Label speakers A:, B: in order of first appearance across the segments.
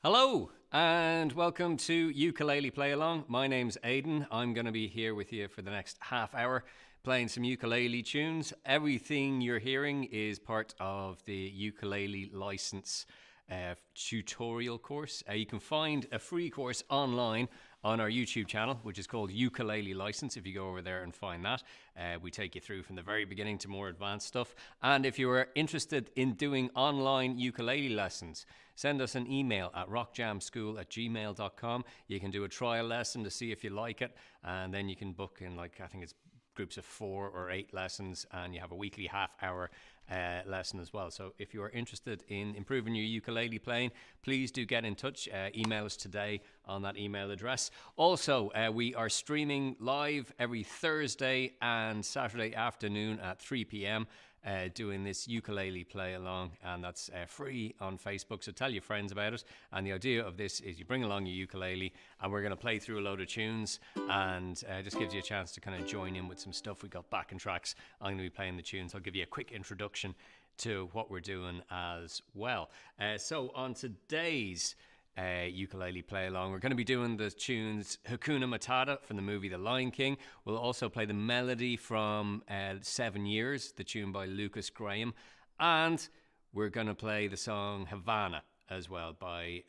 A: Hello and welcome to Ukulele Play Along. My name's Aidan. I'm going to be here with you for the next half hour playing some ukulele tunes. Everything you're hearing is part of the ukulele license tutorial course. You can find a free course online on our YouTube channel, which is called Ukulele License. If you go over there and find that, we take you through from the very beginning to more advanced stuff. And if you are interested in doing online ukulele lessons, send us an email at rockjamschool@gmail.com. You can do a trial lesson to see if you like it, and then you can book in, I think it's groups of 4 or 8 lessons, and you have a weekly half-hour lesson as well. So if you are interested in improving your ukulele playing, please do get in touch. Email us today on that email address. Also, we are streaming live every Thursday and Saturday afternoon at 3 p.m. Doing this ukulele play along, and that's free on Facebook, so tell your friends about it. And the idea of this is you bring along your ukulele and we're going to play through a load of tunes, and just gives you a chance to kind of join in with some stuff. We got backing tracks. I'm going to be playing the tunes. I'll give you a quick introduction to what we're doing as well. So on today's ukulele play along, we're going to be doing the tunes Hakuna Matata from the movie The Lion King. We'll also play the melody from 7 Years, the tune by Lucas Graham, and we're going to play the song Havanna as well by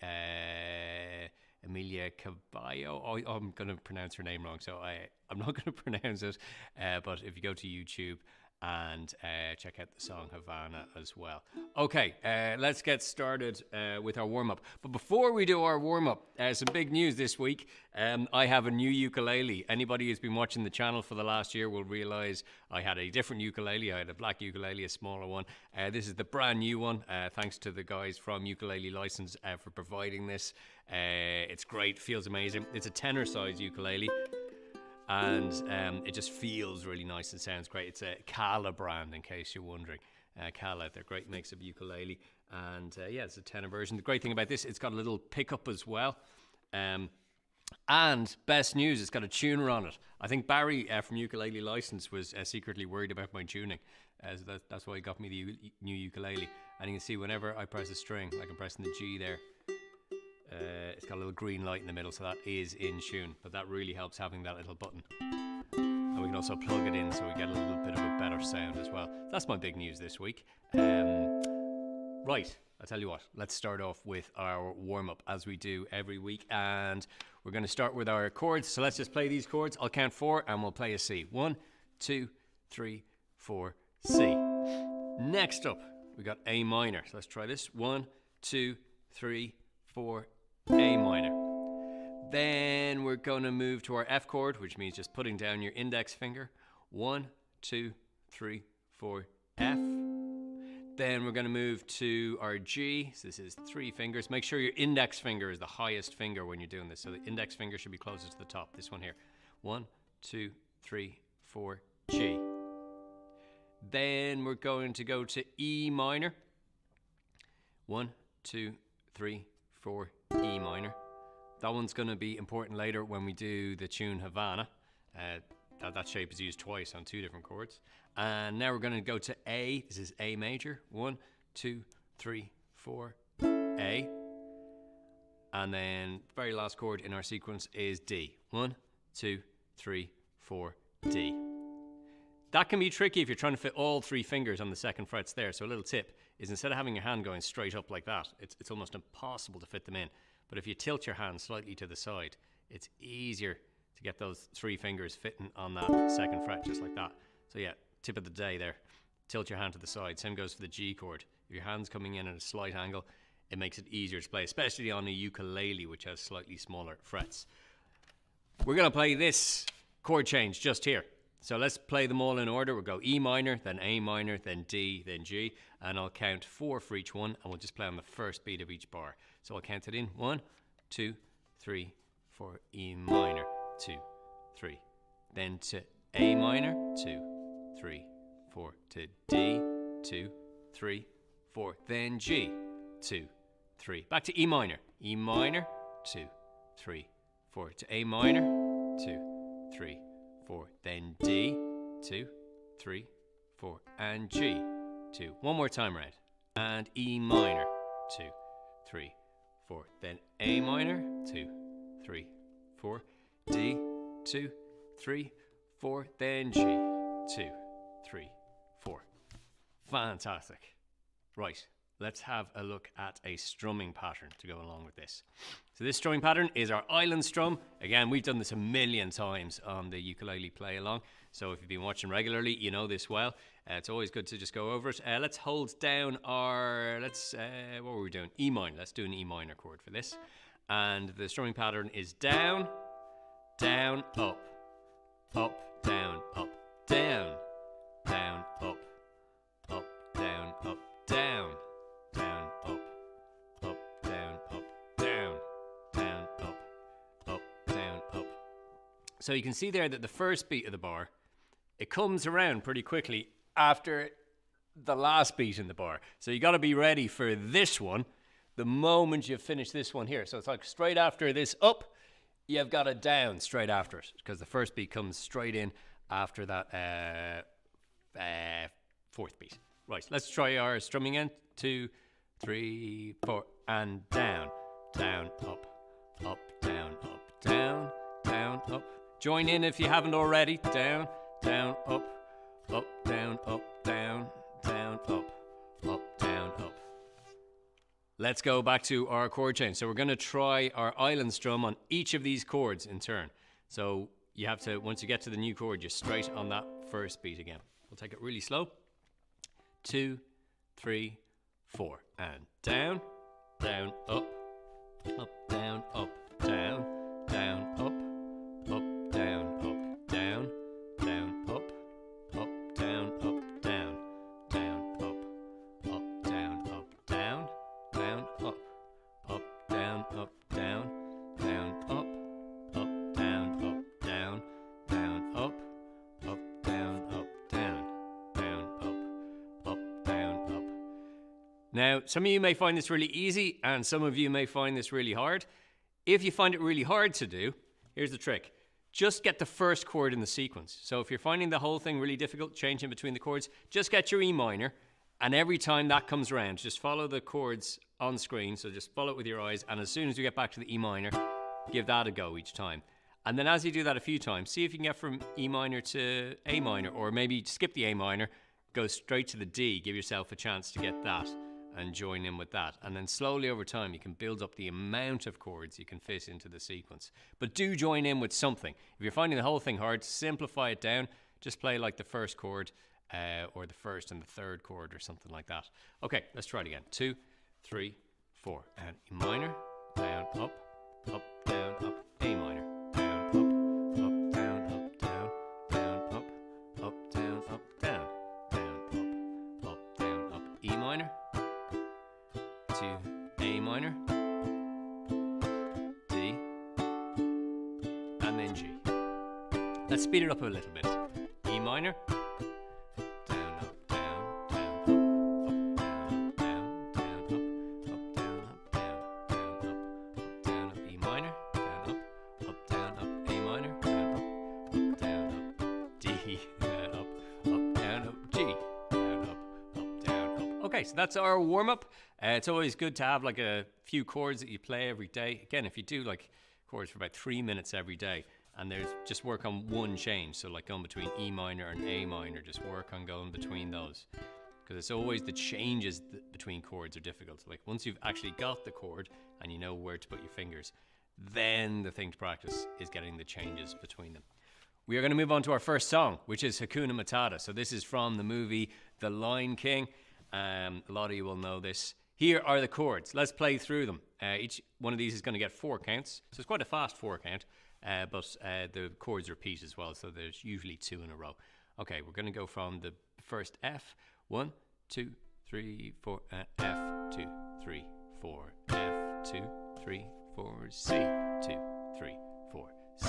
A: Emilia Caballo. I'm going to pronounce her name wrong, so I'm not going to pronounce it, but if you go to YouTube and check out the song Havana as well. Okay, let's get started with our warm-up. But before we do our warm-up, some big news this week. I have a new ukulele. Anybody who's been watching the channel for the last year will realize I had a different ukulele. I had a black ukulele, a smaller one. This is the brand new one. Thanks to the guys from Ukulele License for providing this. It's great, feels amazing. It's a tenor size ukulele, and it just feels really nice and sounds great. It's a Kala brand, in case you're wondering. Kala, they're great mix of ukulele, and yeah, it's a tenor version. The great thing about this, it's got a little pickup as well, and best news, it's got a tuner on it. I think Barry from Ukulele License was secretly worried about my tuning, so that's why he got me the new ukulele. And you can see whenever I press a string, like I'm pressing the G there, it's got a little green light in the middle, so that is in tune. But that really helps having that little button. And we can also plug it in so we get a little bit of a better sound as well. That's my big news this week. Right, I'll tell you what, let's start off with our warm-up as we do every week. And we're going to start with our chords. So let's just play these chords. I'll count 4 and we'll play a C. 1, 2, 3, 4, C. Next up, we got A minor. So let's try this. 1, 2, 3, 4, A minor. Then we're going to move to our F chord, which means just putting down your index finger. 1, 2, 3, 4, F. Then we're going to move to our G. So this is 3 fingers. Make sure your index finger is the highest finger when you're doing this. So the index finger should be closest to the top. This one here. 1, 2, 3, 4, G. Then we're going to go to E minor. 1, 2, 3, 4, E minor. That one's going to be important later when we do the tune Havana. That shape is used twice on 2 different chords. And now we're going to go to A. This is A major. 1, 2, 3, 4, A. And then very last chord in our sequence is D. 1, 2, 3, 4, D. That can be tricky if you're trying to fit all 3 fingers on the second frets there. So a little tip is, instead of having your hand going straight up like that, it's almost impossible to fit them in. But if you tilt your hand slightly to the side, it's easier to get those 3 fingers fitting on that second fret, just like that. So yeah, tip of the day there. Tilt your hand to the side. Same goes for the G chord. If your hand's coming in at a slight angle, it makes it easier to play, especially on a ukulele, which has slightly smaller frets. We're going to play this chord change just here. So let's play them all in order. We'll go E minor, then A minor, then D, then G, and I'll count 4 for each one, and we'll just play on the first beat of each bar. So I'll count it in. 1, 2, 3, 4, E minor, 2, 3. Then to A minor, 2, 3, 4. To D, 2, 3, 4. Then G, 2, 3. Back to E minor. E minor, 2, 3, 4. To A minor, 2, 3, 4. Then D, 2, 3, 4. And G, 2. One more time round. And E minor, 2, 3, 4. Then A minor, 2, 3, 4. D, 2, 3, 4. Then G, 2, 3, 4. Fantastic. Right, let's have a look at a strumming pattern to go along with this. So this strumming pattern is our island strum. Again, we've done this a million times on the ukulele play along. So if you've been watching regularly, you know this well. It's always good to just go over it. Let's hold down our, what were we doing? E minor. Let's do an E minor chord for this. And the strumming pattern is down, down, up, up, down, up, down, down, up, up, down, up, down, down, up, up, down, up, down, down, up, up, down, up. So you can see there that the first beat of the bar, it comes around pretty quickly after the last beat in the bar. So you got to be ready for this one the moment you finish this one here. So it's like straight after this up, you've got a down straight after it, because the first beat comes straight in after that fourth beat. Right, let's try our strumming in. 2, 3, 4, and down, down, up, up, down, up, down, down, up. Join in if you haven't already. Down, down, up, up, down, up, down, down, up, up, down, up. Let's go back to our chord change. So we're going to try our island strum on each of these chords in turn. So you have to, once you get to the new chord, you're straight on that first beat again. We'll take it really slow. 2, 3, 4, and down, down, up, up, down, up, down, down, up, up, down, up, down, down, up, up, down, up, down, down, up, up, down, up, down, down, up, up, down, up, down, down, up, up, down, up, down, down, up, up, down, up, down, down, up, up, down, up. Now, some of you may find this really easy, and some of you may find this really hard. If you find it really hard to do, here's the trick. Just get the first chord in the sequence. So if you're finding the whole thing really difficult, changing between the chords, just get your E minor, and every time that comes around, just follow the chords on screen. So just follow it with your eyes, and as soon as you get back to the E minor, give that a go each time. And then as you do that a few times, see if you can get from E minor to A minor, or maybe skip the A minor, go straight to the D, give yourself a chance to get that and join in with that. And then slowly over time, you can build up the amount of chords you can fit into the sequence. But do join in with something. If you're finding the whole thing hard, simplify it down. Just play like the first chord or the first and the third chord or something like that. Okay, let's try it again. 2, 3, 4, and E minor, down, up, up, down, up, A minor, down, up, down, up, down, down, up, down, up, down, down, up, down, up, E minor, to A minor, D, and then G. Let's speed it up a little bit. E minor, down, up, down, down, up, down, down, up, down, up, down, up, E minor, down, up, down, up, A minor, down, up, D, down, up, G, down, up. Okay, so that's our warm-up. It's always good to have like a few chords that you play every day. Again, if you do like chords for about 3 minutes every day, and there's just work on one change, so like going between E minor and A minor, just work on going between those, because it's always the changes between chords are difficult. Like once you've actually got the chord and you know where to put your fingers, then the thing to practice is getting the changes between them. We are going to move on to our first song, which is Hakuna Matata. So this is from the movie The Lion King. A lot of you will know this. Here are the chords. Let's play through them. Each one of these is going to get 4 counts. So it's quite a fast 4 count, but the chords repeat as well. So there's usually 2 in a row. Okay, we're going to go from the first F. 1, 2, 3, 4. F, 2, 3, 4. F, 2, 3, 4. C, 2, 3, 4. C,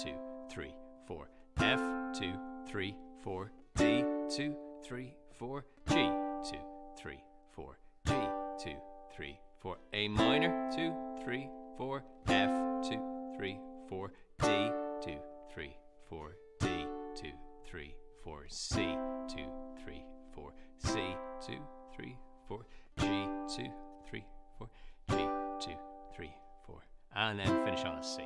A: 2, 3, 4. F, 2, 3, 4. D, 2, 3, 4. G, 2, 3, 4. G, 2, 3, 4. A minor, 2, 3, 4. F, 2, 3, 4. D, 2, 3, 4. D, 2, 3, 4. C, 2, 3, 4. C, 2, 3, 4. G, 2, 3, 4. G, 2, finish on a C.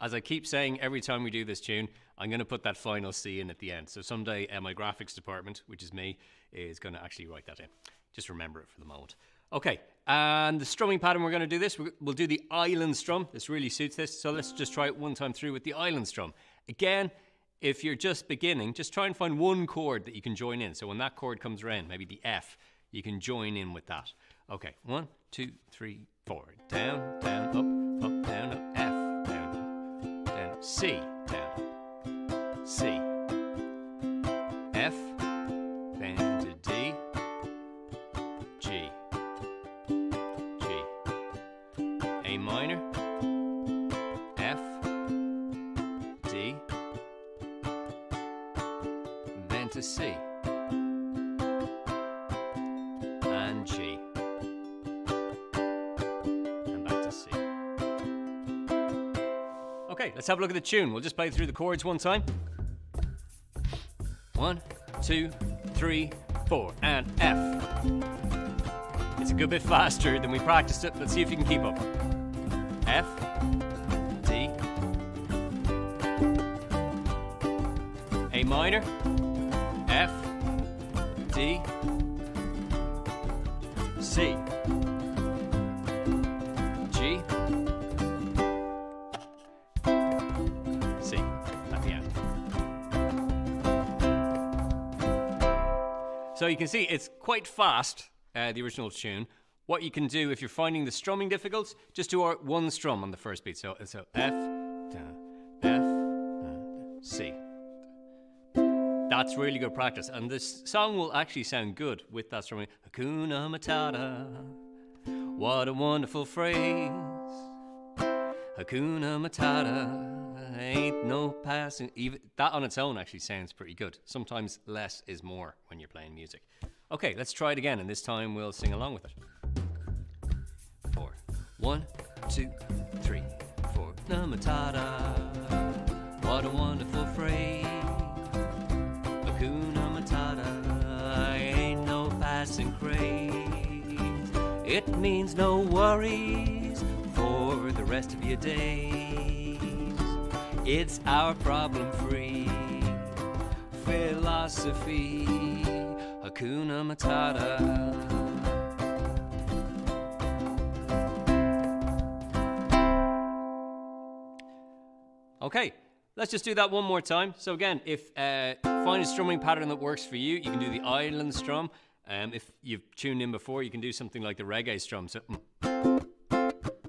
A: As I keep saying every time we do this tune, I'm going to put that final C in at the end. So someday my graphics department, which is me, is going to actually write that in. Just remember it for the moment. Okay, and the strumming pattern we're going to do this, we'll do the island strum. This really suits this, so let's just try it one time through with the island strum. Again, if you're just beginning, just try and find one chord that you can join in. So when that chord comes around, maybe the F, you can join in with that. Okay, 1, 2, 3, 4. Down, down, up, down, up, F, down, down, C, down, C, F, down to D, G, G, A minor, F, D, then to C, and G, and back to C. Okay, let's have a look at the tune. We'll just play through the chords one time. 1, 2, 3, 4, and F. It's a good bit faster than we practiced it. Let's see if you can keep up. F, D, A minor, F, D, C, G, C at the end. So you can see it's quite fast, the original tune. What you can do if you're finding the strumming difficult, just do one strum on the first beat. So F, F, C. That's really good practice. And this song will actually sound good with that strumming. Hakuna Matata, what a wonderful phrase. Hakuna Matata, ain't no passing. Even that on its own actually sounds pretty good. Sometimes less is more when you're playing music. Okay, let's try it again, and this time we'll sing along with it. 4. 1, 2, 3, 4. Hakuna Matata, what a wonderful phrase. Hakuna Matata, ain't no passing craze. It means no worries for the rest of your days. It's our problem-free philosophy. Hakuna Matata. Okay, let's just do that one more time. So again, if find a strumming pattern that works for you, you can do the island strum. If you've tuned in before, you can do something like the reggae strum. So down, up, down,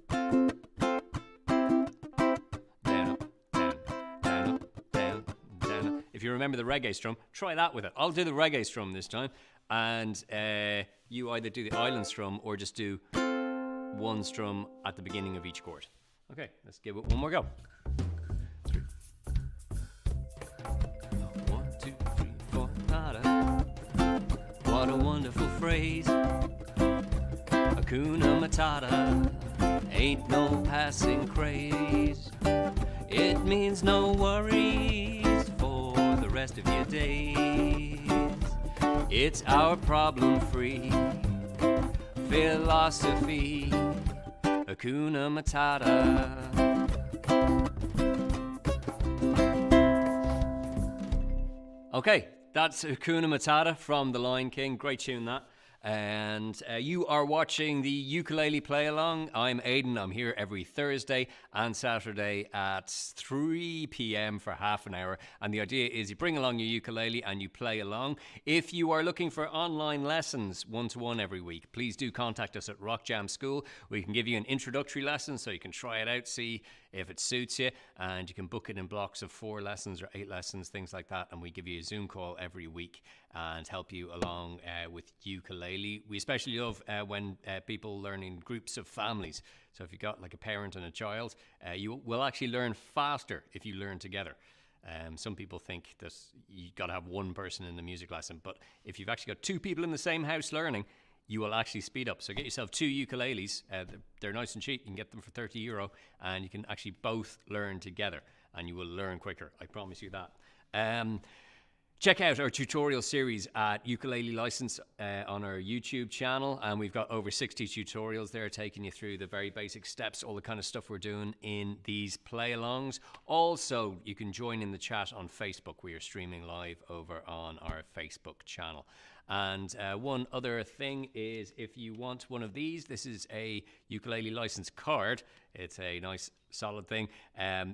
A: down, up, down, down, up. If you remember the reggae strum, try that with it. I'll do the reggae strum this time, and you either do the island strum or just do one strum at the beginning of each chord. Okay, let's give it one more go. 1, 2, 3, 4. What a wonderful phrase. Hakuna Matata, ain't no passing craze. It means no worries for the rest of your days. It's our problem-free philosophy. Hakuna Matata. Okay, that's Hakuna Matata from The Lion King. Great tune, that. And you are watching the Ukulele Play Along. I'm Aidan. I'm here every Thursday and Saturday at 3 p.m. for half an hour. And the idea is you bring along your ukulele and you play along. If you are looking for online lessons, one-to-one every week, please do contact us at Rock Jam School. We can give you an introductory lesson so you can try it out, see if it suits you, and you can book it in blocks of 4 lessons or 8 lessons, things like that, and we give you a Zoom call every week and help you along with ukulele. We especially love when people learn in groups of families. So if you've got like a parent and a child, you will actually learn faster if you learn together. Some people think that you've got to have one person in the music lesson, but if you've actually got 2 people in the same house learning, you will actually speed up. So get yourself 2 ukuleles. They're nice and cheap. You can get them for €30, and you can actually both learn together, and you will learn quicker. I promise you that. Check out our tutorial series at Ukulele License on our YouTube channel, and we've got over 60 tutorials there taking you through the very basic steps, all the kind of stuff we're doing in these play-alongs. Also, you can join in the chat on Facebook. We are streaming live over on our Facebook channel. And one other thing is, if you want one of these, this is a ukulele license card. It's a nice solid thing.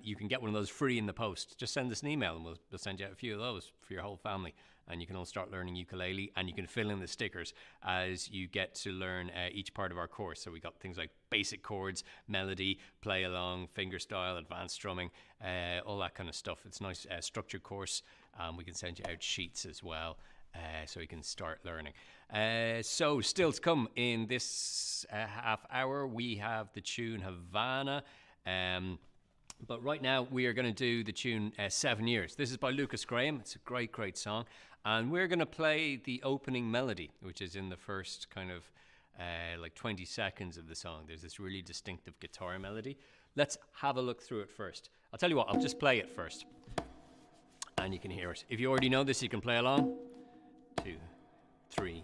A: You can get one of those free in the post. Just send us an email and we'll send you out a few of those for your whole family. And you can all start learning ukulele, and you can fill in the stickers as you get to learn each part of our course. So we got things like basic chords, melody, play along, fingerstyle, advanced strumming, all that kind of stuff. It's a nice structured course. We can send you out sheets as well. So you can start learning. So still to come in this half hour, we have the tune Havana. But right now we are going to do the tune 7 Years. This is by Lucas Graham. It's a great, great song. And we're going to play the opening melody, which is in the first kind of like 20 seconds of the song. There's this really distinctive guitar melody. Let's have a look through it first. I'll tell you what, I'll just play it first. And you can hear it. If you already know this, you can play along. 2, 3.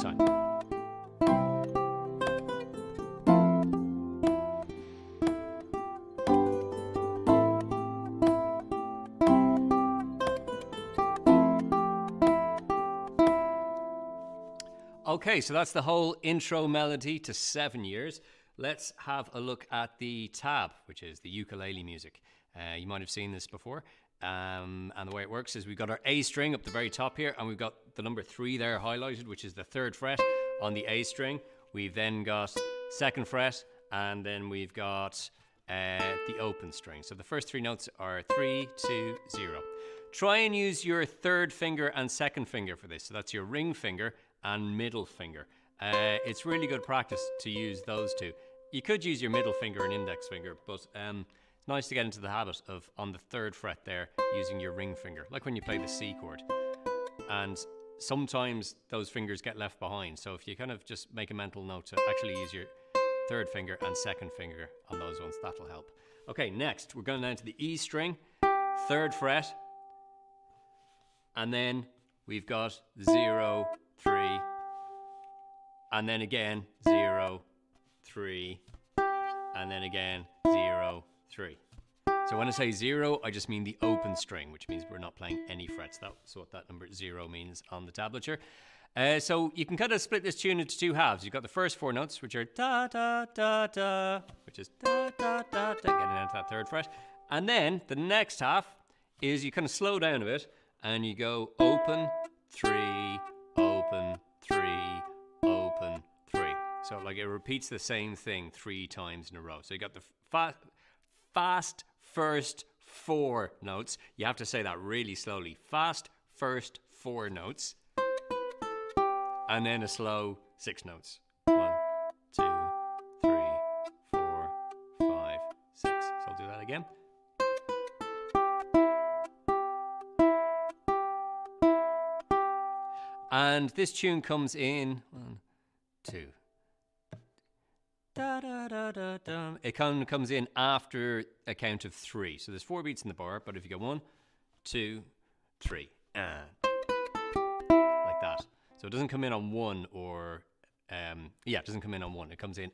A: Time. Okay, so that's the whole intro melody to 7 Years. Let's have a look at the tab, which is the ukulele music. You might have seen this before. And the way it works is we've got our A string up the very top here, and we've got the number 3 there highlighted, which is the 3rd fret on the A string. We've then got 2nd fret, and then we've got the open string. So the first 3 notes are 3, 2, 0. Try and use your 3rd finger and 2nd finger for this. So that's your ring finger and middle finger. It's really good practice to use those two. You could use your middle finger and index finger, but it's nice to get into the habit of, on the 3rd fret there, using your ring finger, like when you play the C chord. And sometimes those fingers get left behind. So if you kind of just make a mental note to actually use your 3rd finger and 2nd finger on those ones, that'll help. Okay, next we're going down to the E string, 3rd fret. And then we've got 0, 3. And then again, 0, 3. And then again, 0, 3. So when I say 0, I just mean the open string, which means we're not playing any frets. That's what that number 0 means on the tablature. So you can kind of split this tune into 2 halves. You've got the first 4 notes, which are da, da, da, da, which is da, da, da, da, getting down to that 3rd fret. And then the next half is you kind of slow down a bit, and you go open, 3, open, 3, open, 3. So like it repeats the same thing 3 times in a row. So you got the fast first 4 notes. You have to say that really slowly. Fast first 4 notes. And then a slow 6 notes. 1, 2, 3, 4, 5, 6. So I'll do that again. And this tune comes in 1, 2. Da, da, da, da, da. It kind of comes in after a count of 3. So there's 4 beats in the bar, but if you go 1, 2, 3, like that. So it doesn't come in on 1 or, it doesn't come in on 1. It comes in,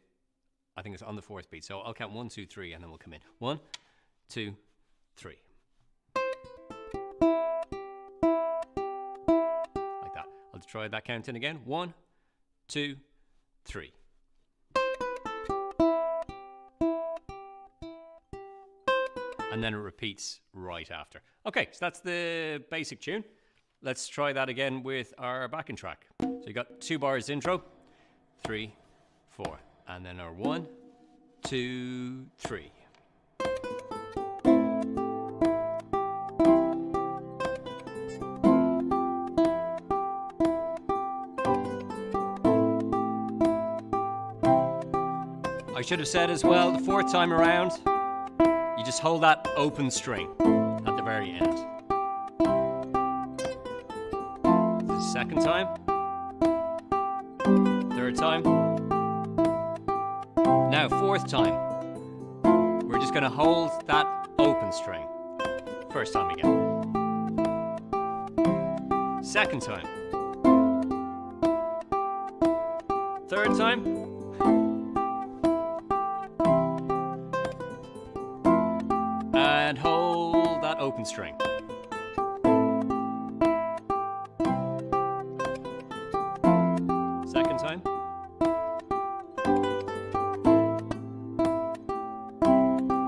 A: I think it's on the 4th beat. So I'll count 1, 2, 3, and then we'll come in. 1, 2, 3. Like that. I'll try that count in again. 1, 2, 3. and then it repeats right after. Okay, so that's the basic tune. Let's try that again with our backing track. So you got 2 bars intro, 3, 4, and then our 1, 2, 3. I should have said as well, the 4th time around, you just hold that open string at the very end. The 2nd time, 3rd time. Now 4th time, we're just going to hold that open string. 1st time again. 2nd time. 3rd time. And hold that open string. Second time.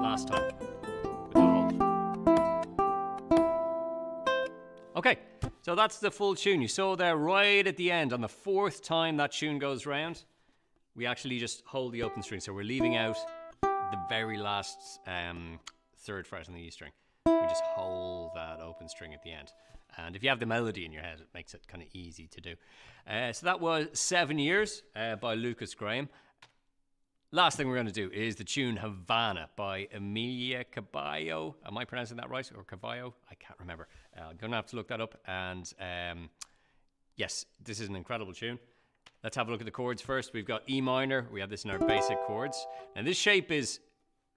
A: Last time. With the hold. Okay, so that's the full tune. You saw there right at the end, on the 4th time that tune goes round, we actually just hold the open string. So we're leaving out the very last 3rd fret on the E string. We just hold that open string at the end. And if you have the melody in your head, it makes it kind of easy to do. So that was 7 Years by Lucas Graham. Last thing we're going to do is the tune Havana by Emilia Caballo. Am I pronouncing that right? Or Caballo? I can't remember. I'm going to have to look that up. And yes, this is an incredible tune. Let's have a look at the chords first. We've got E minor. We have this in our basic chords. And this shape is...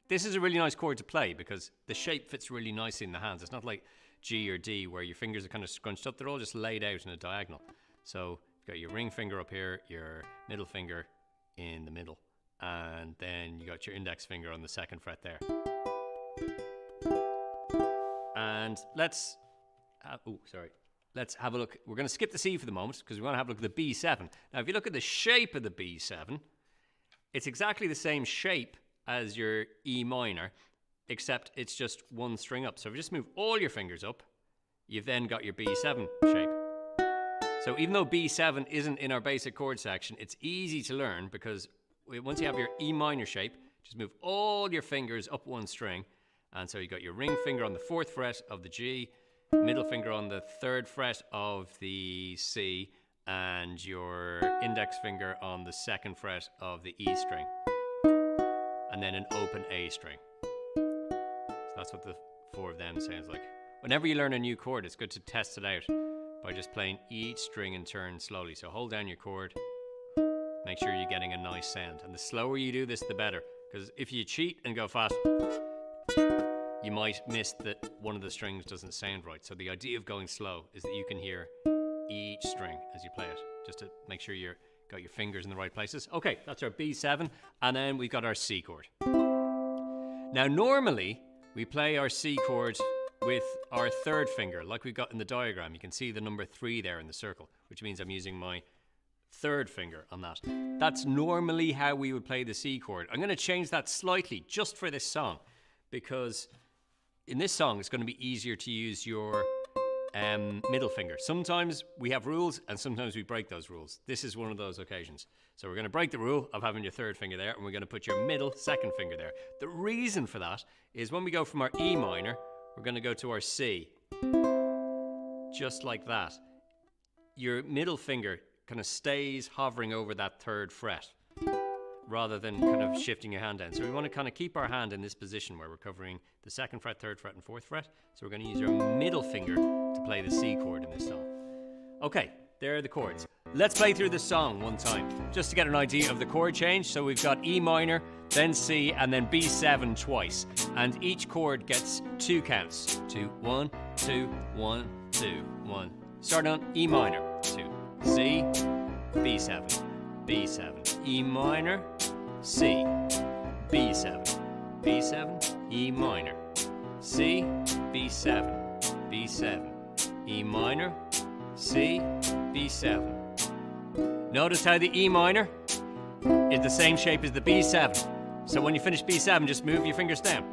A: This is a really nice chord to play because the shape fits really nicely in the hands. It's not like G or D where your fingers are kind of scrunched up. They're all just laid out in a diagonal. So you've got your ring finger up here, your middle finger in the middle, and then you got your index finger on the 2nd fret there. And let's have a look. We're going to skip the C for the moment because we want to have a look at the B7. Now, if you look at the shape of the B7, it's exactly the same shape as your E minor, except it's just 1 string up. So if you just move all your fingers up, you've then got your B7 shape. So even though B7 isn't in our basic chord section, it's easy to learn because once you have your E minor shape, just move all your fingers up 1 string. And so you got your ring finger on the 4th fret of the G, middle finger on the 3rd fret of the C, and your index finger on the 2nd fret of the E string. And then an open A string. So that's what the 4 of them sounds like. Whenever you learn a new chord, it's good to test it out by just playing each string in turn slowly. So hold down your chord, make sure you're getting a nice sound. And the slower you do this, the better. Because if you cheat and go fast, you might miss that one of the strings doesn't sound right. So the idea of going slow is that you can hear each string as you play it, just to make sure you're got your fingers in the right places. Okay, that's our B7, and then we've got our C chord. Now, normally, we play our C chord with our 3rd finger, like we've got in the diagram. You can see the number 3 there in the circle, which means I'm using my 3rd finger on that. That's normally how we would play the C chord. I'm going to change that slightly just for this song, because in this song, it's going to be easier to use your middle finger. Sometimes we have rules and sometimes we break those rules. This is one of those occasions. So we're going to break the rule of having your 3rd finger there, and we're going to put your middle 2nd finger there. The reason for that is when we go from our E minor, we're going to go to our C. Just like that. Your middle finger kind of stays hovering over that 3rd fret rather than kind of shifting your hand down. So we want to kind of keep our hand in this position where we're covering the 2nd fret, 3rd fret, and 4th fret. So we're going to use our middle finger to play the C chord in this song. Okay, there are the chords. Let's play through the song one time, just to get an idea of the chord change. So we've got E minor, then C, and then B7 twice. And each chord gets 2 counts. 2, 1, 2, 1, 2, 1. Start on E minor, 2, C, B7, B7, E minor, C, B7, B7, E minor, C, B7, B7, E minor, C, B7. Notice how the E minor is the same shape as the B7. So when you finish B7, just move your fingers down.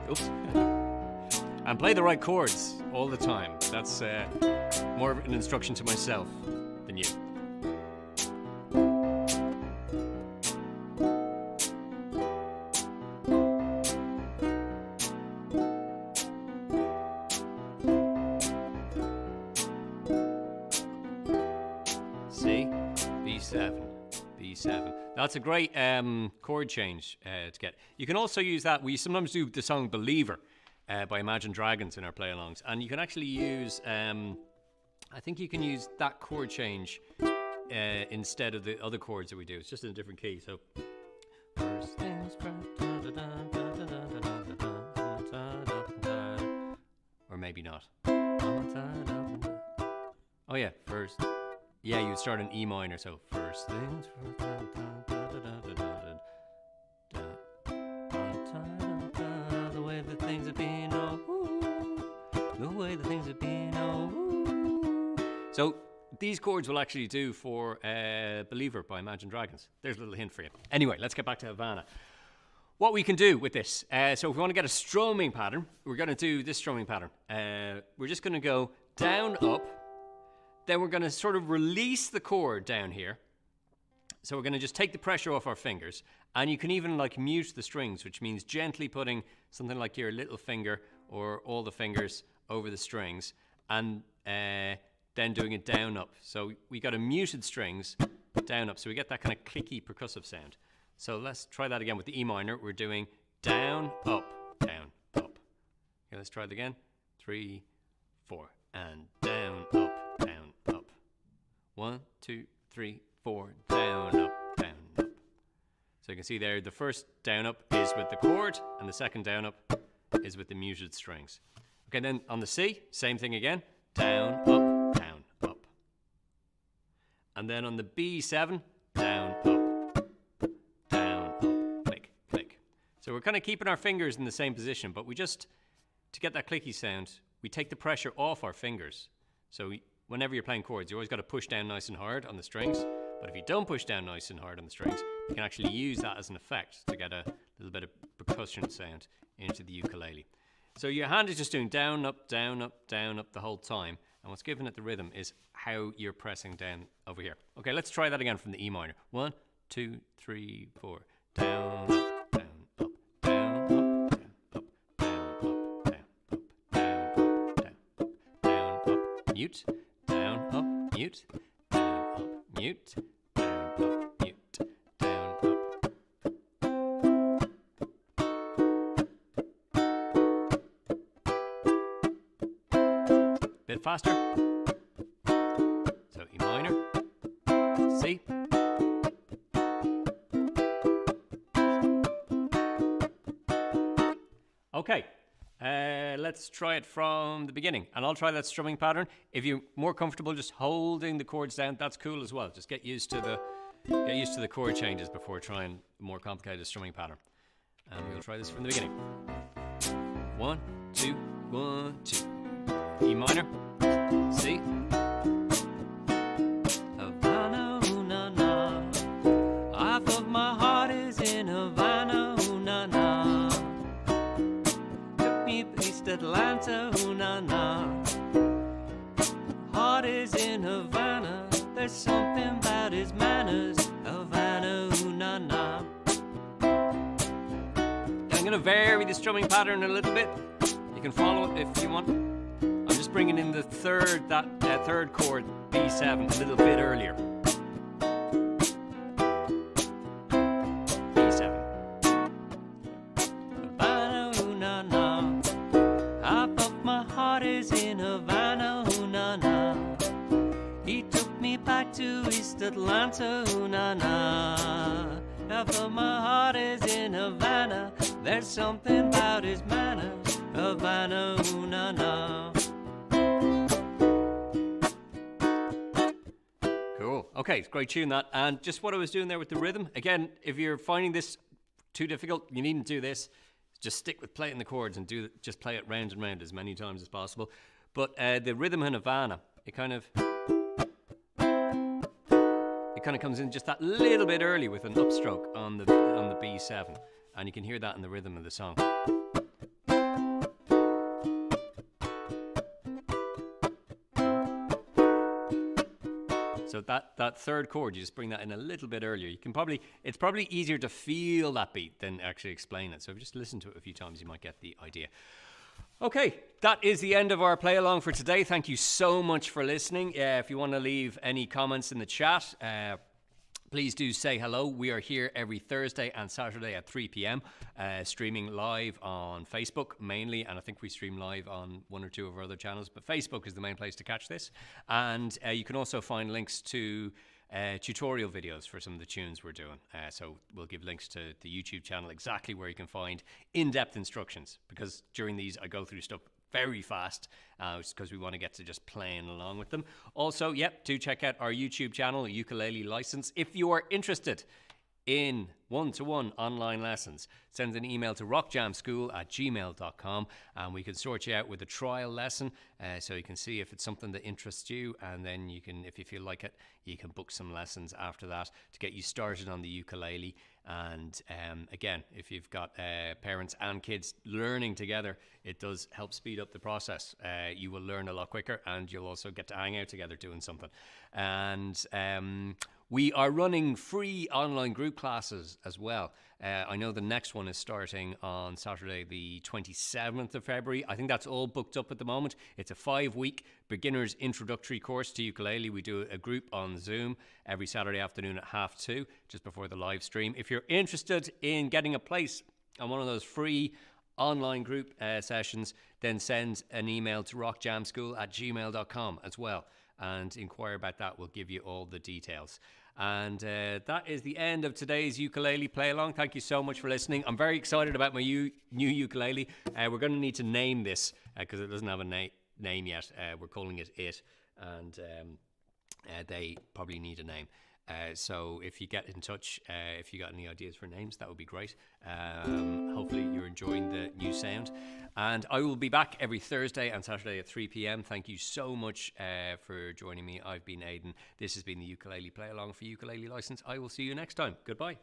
A: Oops. And play the right chords all the time. That's more of an instruction to myself than you. C, B7, B7. That's a great chord change to get. You can also use that. We sometimes do the song Believer by Imagine Dragons in our play-alongs. And you can actually use, I think you can use that chord change instead of the other chords that we do. It's just in a different key. So, first things first, or maybe not. Oh yeah, first. Yeah, you start in E minor, so first things first. The way the things have been, the way the things have been, So these chords will actually do for Believer by Imagine Dragons. There's a little hint for you. Anyway, let's get back to Havana. What we can do with this, so if we want to get a strumming pattern, we're going to do this strumming pattern. We're just going to go down, up. Then we're going to sort of release the chord down here. So we're going to just take the pressure off our fingers. And you can even like mute the strings, which means gently putting something like your little finger or all the fingers over the strings. And then doing it down, up. So we got a muted strings, down, up. So we get that kind of clicky percussive sound. So let's try that again with the E minor. We're doing down, up, down, up. Okay, let's try it again. 3, 4. And down, up. 1, 2, 3, 4, down, up, down, up. So you can see there, the first down, up is with the chord, and the second down, up is with the muted strings. Okay, then on the C, same thing again. Down, up, down, up. And then on the B7, down, up, click, click. So we're kind of keeping our fingers in the same position, but we just, to get that clicky sound, we take the pressure off our fingers. So whenever you're playing chords, you always got to push down nice and hard on the strings. But if you don't push down nice and hard on the strings, you can actually use that as an effect to get a little bit of percussion sound into the ukulele. So your hand is just doing down, up, down, up, down, up the whole time. And what's giving it the rhythm is how you're pressing down over here. Okay, let's try that again from the E minor. 1, 2, 3, 4. Down, up, down, up, down, up, down, up, down, up, down, up, down, up, down, up, mute. Down, up, mute, down, up, mute, down, up, mute, down, up. Bit faster. So E minor, C. Okay. Let's try it from the beginning, and I'll try that strumming pattern. If you're more comfortable just holding the chords down, that's cool as well. Just get used to the chord changes before trying a more complicated strumming pattern. And we'll try this from the beginning. 1, 2, 1, 2. E minor, C. Havana, ooh, na, na. Half of my heart is in Havana, ooh, na, na. East Atlanta, ooh, na, na. Heart is in Havana. There's something about his manners. Havana, ooh, na, na. I'm going to vary the strumming pattern a little bit. You can follow it if you want. I'm just bringing in the third chord, B7, a little bit earlier. To East Atlanta, ooh, na, na. Half of my heart is in Havana. There's something about his manner. Havana, ooh, na, na. Cool. Okay, it's a great tune that. And just what I was doing there with the rhythm. Again, if you're finding this too difficult, you needn't do this. Just stick with playing the chords and just play it round and round as many times as possible. But the rhythm in Havana, it kind of comes in just that little bit early with an upstroke on the B7, and you can hear that in the rhythm of the song. So that third chord, you just bring that in a little bit earlier. It's probably easier to feel that beat than actually explain it. So if you just listen to it a few times, you might get the idea. Okay, that is the end of our play along for today. Thank you so much for listening. If you want to leave any comments in the chat, please do say hello. We are here every Thursday and Saturday at 3 p.m, streaming live on Facebook mainly, and I think we stream live on one or two of our other channels, but Facebook is the main place to catch this. And you can also find links to tutorial videos for some of the tunes we're doing. So we'll give links to the YouTube channel, exactly where you can find in-depth instructions, because during these I go through stuff very fast, because we want to get to just playing along with them. Also, do check out our YouTube channel, Ukulele License. If you are interested in one-to-one online lessons, send an email to rockjamschool@gmail.com, and we can sort you out with a trial lesson, so you can see if it's something that interests you, and then you can, if you feel like it, you can book some lessons after that to get you started on the ukulele. And again, if you've got parents and kids learning together, it does help speed up the process. You will learn a lot quicker, and you'll also get to hang out together doing something. And we are running free online group classes as well. I know the next one is starting on Saturday the 27th of February. I think that's all booked up at the moment. It's a 5-week beginner's introductory course to ukulele. We do a group on Zoom every Saturday afternoon at 2:30, just before the live stream. If you're interested in getting a place on one of those free online group sessions, then send an email to rockjamschool@gmail.com as well, and inquire about that. We'll give you all the details. And that is the end of today's ukulele play along. Thank you so much for listening. I'm very excited about my new ukulele. We're going to need to name this because it doesn't have a name yet. We're calling it It, and they probably need a name. So if you get in touch, if you got any ideas for names, that would be great. Hopefully you're enjoying the new sound. And I will be back every Thursday and Saturday at 3 p.m. Thank you so much for joining me. I've been Aidan. This has been the Ukulele Play Along for Ukulele License. I will see you next time. Goodbye.